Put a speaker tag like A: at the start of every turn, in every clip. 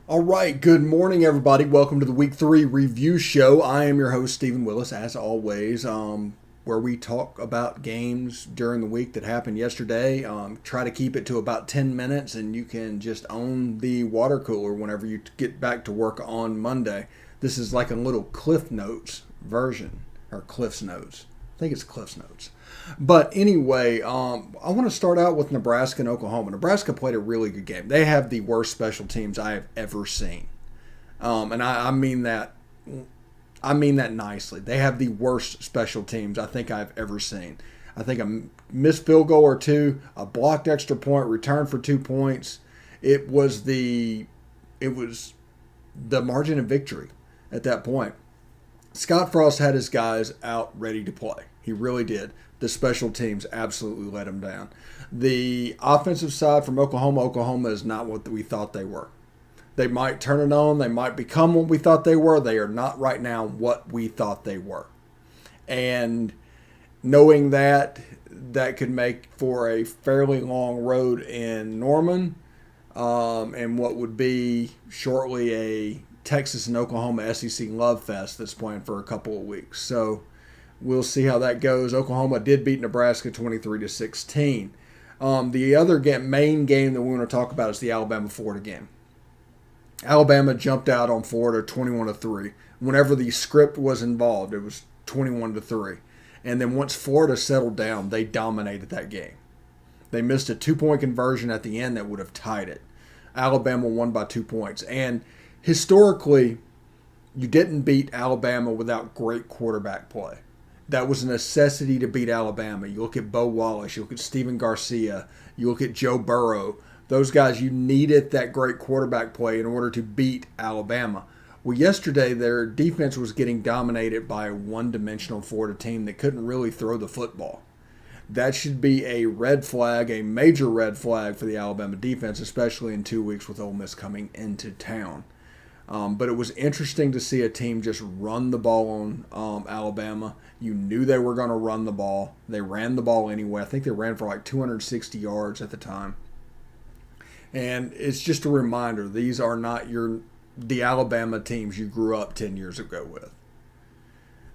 A: All right, good morning, everybody. Welcome to the Week 3 review show. I am your host, Stephen Willis, as always, where we talk about games during the week that happened yesterday. Try to keep it to about 10 minutes, and you can just own the water cooler whenever you get back to work on Monday. This is like a little Cliff Notes version, or Cliff's Notes. I think it's Cliff's Notes. But anyway, I want to start out with Nebraska and Oklahoma. Nebraska played a really good game. They have the worst special teams I have ever seen, and I mean that. I mean that nicely. They have the worst special teams I think I've ever seen. I think a missed field goal or two, a blocked extra point, return for 2 points. It was the margin of victory at that point. Scott Frost had his guys out ready to play. He really did. The special teams absolutely let him down. The offensive side from Oklahoma is not what we thought they were. They might turn it on. They might become what we thought they were. They are not right now what we thought they were. And knowing that could make for a fairly long road in Norman, and what would be shortly a Texas and Oklahoma SEC love fest that's planned for a couple of weeks. So we'll see how that goes. Oklahoma did beat Nebraska 23-16. The other main game that we want to talk about is the Alabama-Florida game. Alabama jumped out on Florida 21-3. Whenever the script was involved, it was 21-3. And then once Florida settled down, they dominated that game. They missed a 2-point conversion at the end that would have tied it. Alabama won by 2 points. And historically, you didn't beat Alabama without great quarterback play. That was a necessity to beat Alabama. You look at Bo Wallace, you look at Steven Garcia, you look at Joe Burrow. Those guys, you needed that great quarterback play in order to beat Alabama. Well, yesterday their defense was getting dominated by a one-dimensional Florida team that couldn't really throw the football. That should be a red flag, a major red flag for the Alabama defense, especially in 2 weeks with Ole Miss coming into town. But it was interesting to see a team just run the ball on Alabama. You knew they were going to run the ball. They ran the ball anyway. I think they ran for like 260 yards at the time. And it's just a reminder, these are not the Alabama teams you grew up 10 years ago with.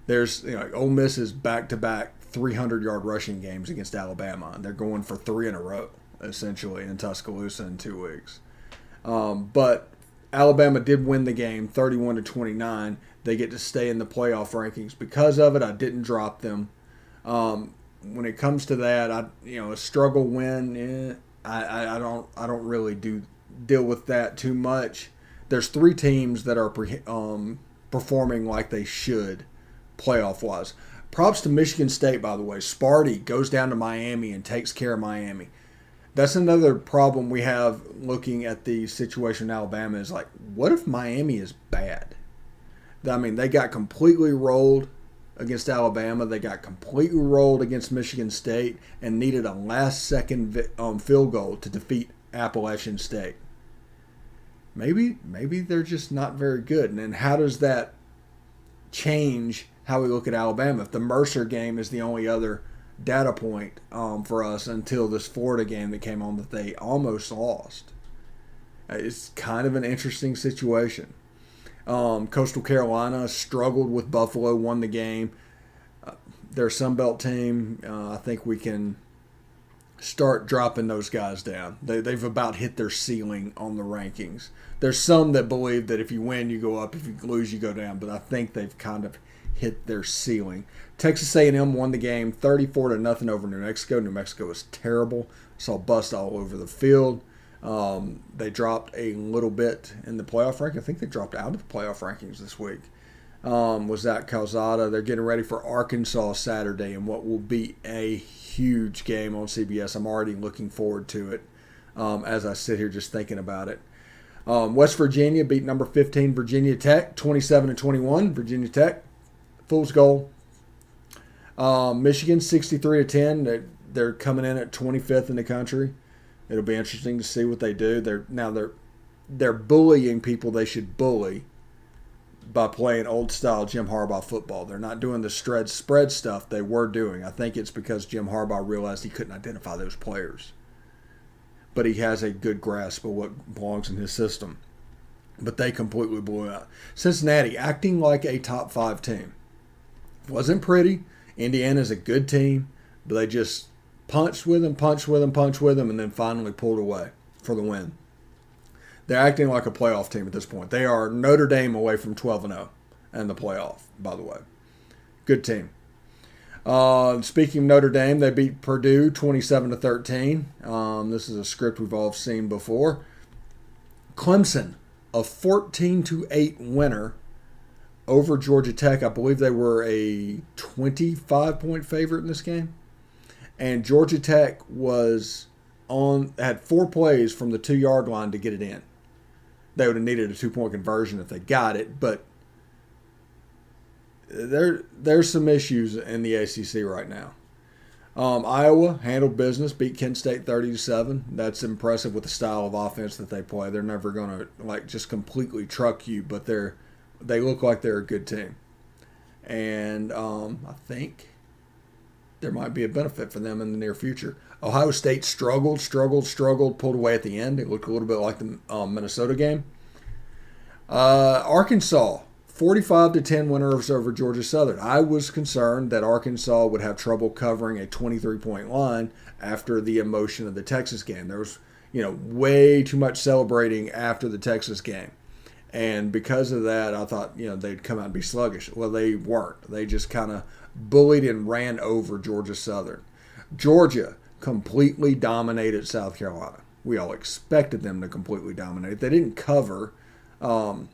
A: There's Ole Miss is back-to-back 300-yard rushing games against Alabama, and they're going for 3 in a row, essentially, in Tuscaloosa in 2 weeks. But Alabama did win the game 31-29. They get to stay in the playoff rankings because of it. I didn't drop them. When it comes to that, a struggle win. I don't really deal with that too much. There's 3 teams that are performing like they should, playoff wise. Props to Michigan State, by the way. Sparty goes down to Miami and takes care of Miami. That's another problem we have looking at the situation in Alabama is like, what if Miami is bad? I mean, they got completely rolled against Alabama. They got completely rolled against Michigan State and needed a last-second field goal to defeat Appalachian State. Maybe they're just not very good. And then how does that change how we look at Alabama? If the Mercer game is the only other data point for us until this Florida game that came on that they almost lost. It's kind of an interesting situation. Coastal Carolina struggled with Buffalo, won the game. Their Sunbelt team, I think we can start dropping those guys down. They've about hit their ceiling on the rankings. There's some that believe that if you win, you go up. If you lose, you go down. But I think they've kind of hit their ceiling. Texas A&M won the game 34-0 over New Mexico. New Mexico was terrible. Saw bust all over the field. They dropped a little bit in the playoff ranking. I think they dropped out of the playoff rankings this week. Was that Calzada? They're getting ready for Arkansas Saturday in what will be a huge game on CBS. I'm already looking forward to it as I sit here just thinking about it. West Virginia beat number 15 Virginia Tech 27-21. Virginia Tech, fool's goal. Michigan 63-10. They're coming in at 25th in the country. It'll be interesting to see what they do. They're bullying people they should bully by playing old-style Jim Harbaugh football. They're not doing the spread stuff they were doing. I think it's because Jim Harbaugh realized he couldn't identify those players. But he has a good grasp of what belongs in his system. but they completely blew out. Cincinnati acting like a top 5 team. Wasn't pretty. Indiana's a good team, but they just punched with them, and then finally pulled away for the win. They're acting like a playoff team at this point. They are Notre Dame away from 12-0 and the playoff, by the way. Good team. Speaking of Notre Dame, they beat Purdue 27-13. This is a script we've all seen before. Clemson, a 14-8 winner over Georgia Tech. I believe they were a 25-point favorite in this game. And Georgia Tech had 4 plays from the 2-yard line to get it in. They would have needed a 2-point conversion if they got it, but there's some issues in the ACC right now. Iowa handled business, beat Kent State 30-7. That's impressive with the style of offense that they play. They're never going to just completely truck you, but they look like they're a good team. And I think there might be a benefit for them in the near future. Ohio State struggled, pulled away at the end. It looked a little bit like the Minnesota game. Arkansas, 45-10 winners over Georgia Southern. I was concerned that Arkansas would have trouble covering a 23-point line after the emotion of the Texas game. There was, way too much celebrating after the Texas game. And because of that, I thought, they'd come out and be sluggish. Well, they weren't. They just kind of bullied and ran over Georgia Southern. Georgia completely dominated South Carolina. We all expected them to completely dominate. They didn't cover, but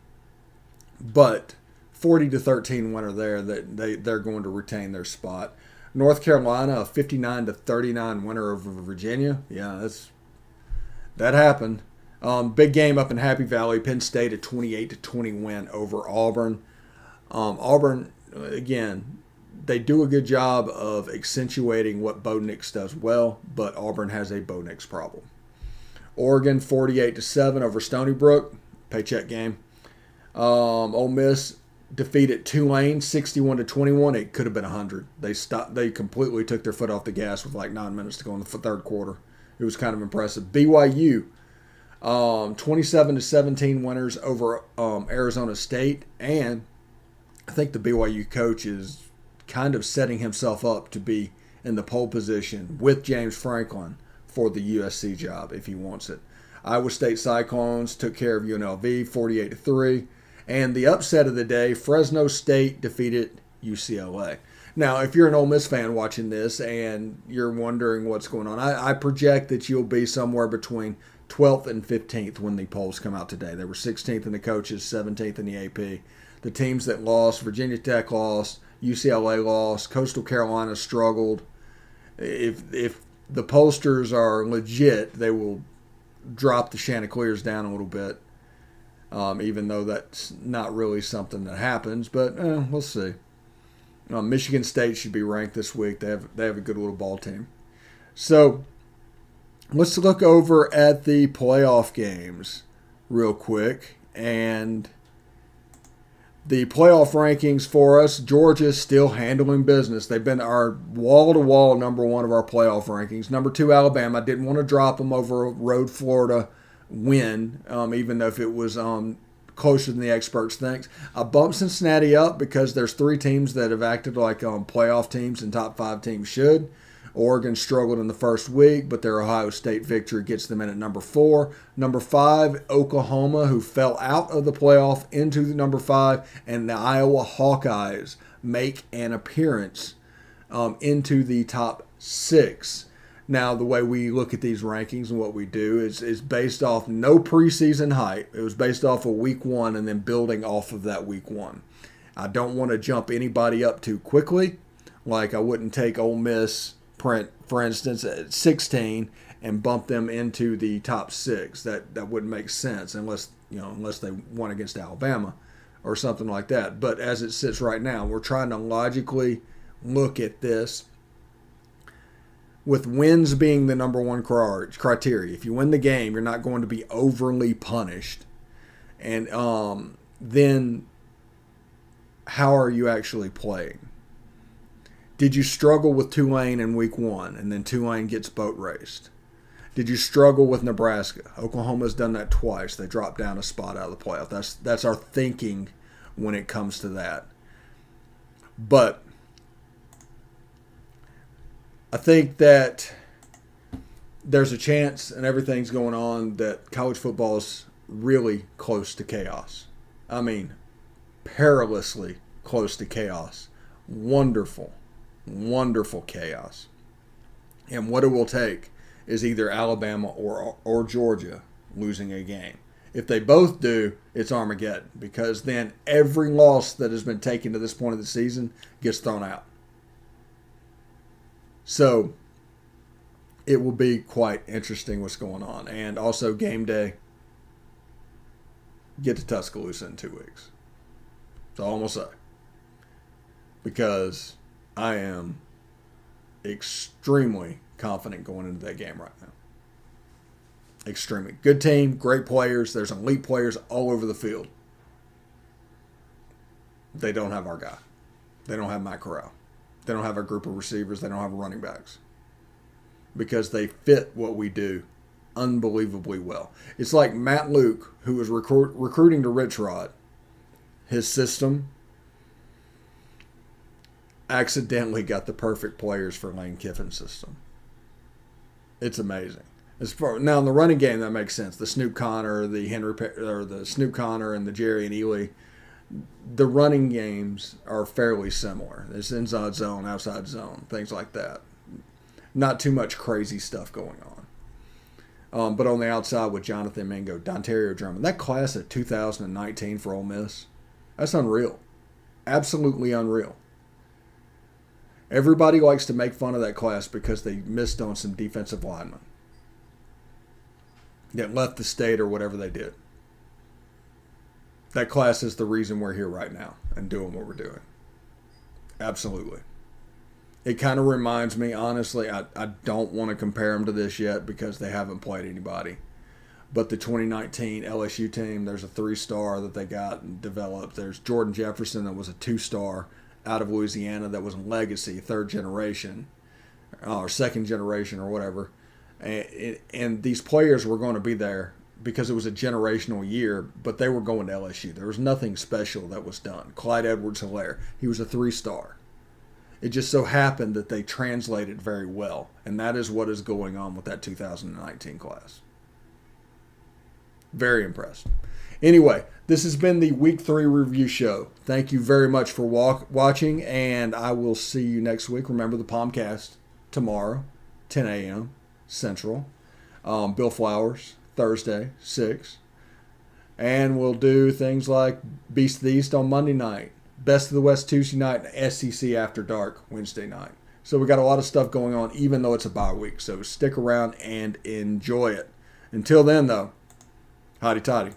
A: 40-13 winner there. They're going to retain their spot. North Carolina, a 59-39 winner over Virginia. Yeah, that happened. Big game up in Happy Valley. Penn State, a 28-20 win over Auburn. Auburn, again, they do a good job of accentuating what Bo Nix does well, but Auburn has a Bo Nix problem. Oregon 48-7 over Stony Brook, paycheck game. Ole Miss defeated Tulane 61-21. It could have been 100. They completely took their foot off the gas with like 9 minutes to go in the third quarter. It was kind of impressive. BYU 27-17 winners over Arizona State, and I think the BYU coach is kind of setting himself up to be in the pole position with James Franklin for the USC job if he wants it. Iowa State Cyclones took care of UNLV 48-3. And the upset of the day, Fresno State defeated UCLA. Now, if you're an Ole Miss fan watching this and you're wondering what's going on, I project that you'll be somewhere between 12th and 15th when the polls come out today. They were 16th in the coaches, 17th in the AP. The teams that lost, Virginia Tech lost, UCLA lost, Coastal Carolina struggled. If the pollsters are legit, they will drop the Chanticleers down a little bit, even though that's not really something that happens. But we'll see. Michigan State should be ranked this week. They have a good little ball team. So let's look over at the playoff games real quick. And the playoff rankings for us, Georgia's still handling business. They've been our wall-to-wall number 1 of our playoff rankings. Number 2, Alabama. I didn't want to drop them over a road Florida win, even though if it was closer than the experts think. I bumped Cincinnati up because there's 3 teams that have acted like playoff teams and top 5 teams should. Oregon struggled in the first week, but their Ohio State victory gets them in at number 4. Number 5, Oklahoma, who fell out of the playoff into the number 5, and the Iowa Hawkeyes make an appearance into the top 6. Now, the way we look at these rankings and what we do is based off no preseason hype. It was based off of week 1 and then building off of that week 1. I don't want to jump anybody up too quickly. Like I wouldn't take Ole Miss, for instance, at 16 and bump them into the top 6. That wouldn't make sense unless they won against Alabama or something like that. But as it sits right now, we're trying to logically look at this with wins being the number 1 criteria. If you win the game, you're not going to be overly punished. And then how are you actually playing? Did you struggle with Tulane in week 1 and then Tulane gets boat raced? Did you struggle with Nebraska? Oklahoma's done that twice. They dropped down a spot out of the playoff. That's our thinking when it comes to that. But I think that there's a chance, and everything's going on, that college football is really close to chaos. I mean, perilously close to chaos. Wonderful, wonderful chaos. And what it will take is either Alabama or Georgia losing a game. If they both do, it's Armageddon, because then every loss that has been taken to this point of the season gets thrown out. So it will be quite interesting what's going on. And also game day, get to Tuscaloosa in 2 weeks. That's all I'm going to say. Because I am extremely confident going into that game right now. Extremely. Good team, great players. There's elite players all over the field. They don't have our guy. They don't have Matt Corral. They don't have a group of receivers. They don't have running backs. Because they fit what we do unbelievably well. It's like Matt Luke, who was recruiting to Rich Rod. His system accidentally got the perfect players for Lane Kiffin's system. It's amazing. Now in the running game, that makes sense. The Snoop Connor, the Snoop Connor, and the Jerry and Ely. The running games are fairly similar. There's inside zone, outside zone, things like that. Not too much crazy stuff going on. But on the outside with Jonathan Mingo, Dontario Drummond, that class of 2019 for Ole Miss, that's unreal. Absolutely unreal. Everybody likes to make fun of that class because they missed on some defensive linemen that left the state or whatever they did. That class is the reason we're here right now and doing what we're doing. Absolutely. It kind of reminds me, honestly, I don't want to compare them to this yet because they haven't played anybody. But the 2019 LSU team, there's a 3-star that they got and developed. There's Jordan Jefferson that was a 2-star out of Louisiana that was a legacy, 3rd generation or 2nd generation or whatever. And these players were going to be there because it was a generational year, but they were going to LSU. There was nothing special that was done. Clyde Edwards-Helaire, he was a 3-star. It just so happened that they translated very well, and that is what is going on with that 2019 class. Very impressed. Anyway, this has been the Week 3 review show. Thank you very much for watching, and I will see you next week. Remember the Palmcast tomorrow, 10 a.m. Central. Bill Flowers, Thursday, 6. And we'll do things like Beast of the East on Monday night, Best of the West Tuesday night, and SEC After Dark Wednesday night. So we got a lot of stuff going on, even though it's a bye week. So stick around and enjoy it. Until then, though, hotty toddy.